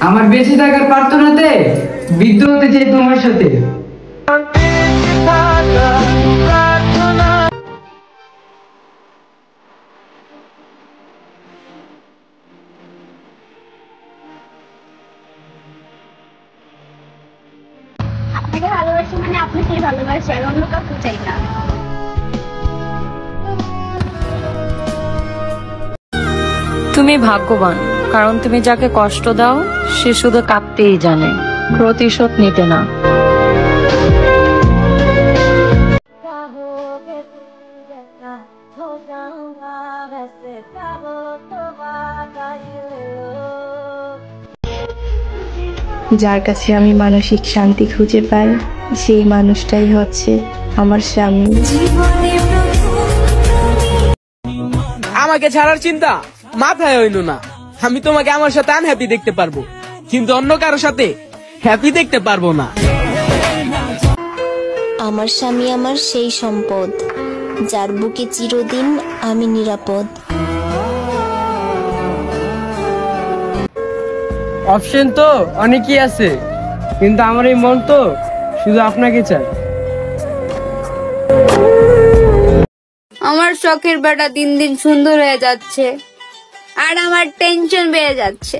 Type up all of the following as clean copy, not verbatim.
আমার বেঁচে থাকার প্রার্থনাতে বিদ্ধ হতে চাই তোমার সাথে। আপনাকে ভালোবাসি মানে আপনাকেই ভালোবাসি, আর অন্য কাউকে চাই না। তুমি ভাগ্যবান, কারণ তুমি যাকে কষ্ট দাও সে শুধু কাঁদতেই জানে, প্রতিশোধ নিতে না। যার কাছে আমি মানসিক শান্তি খুঁজে পাই সেই মানুষটাই হচ্ছে আমার স্বামী। আমাকে ছাড়ার চিন্তা মাথায় হইল না। আমি তোমাকে আমার সাথে আনহ্যাপি দেখতে পারবো, কিন্তু অন্য কারোর সাথে হ্যাপি দেখতে পারবো না। আমার স্বামী আমার সেই সম্পদ, যার বুকে চিরদিন আমি নিরাপদ। অপশন তো অনেকই আছে, কিন্তু আমার এই মন তো শুধু আপনাকে চাই। আমার শখের বেটা দিন দিন সুন্দর হয়ে যাচ্ছে, আর আমার টেনশন বেড়ে যাচ্ছে।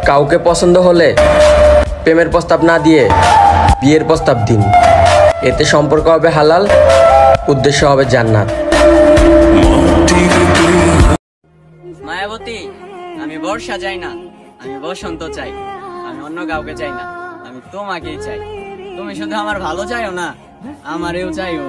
কাউকে পছন্দ হলে প্রেমের প্রস্তাব না দিয়ে বিয়ের প্রস্তাব দিন। এতে সম্পর্ক হবে হালাল, উদ্দেশ্য হবে জান্নাত। মায়াবতী, আমি বর্ষা চাই না, আমি বসন্ত চাই। আমি অন্য কাউকে চাই না, আমি তোমাকেই চাই। তুমি শুধু আমার ভালো চাইও না, আমারেও চাইও।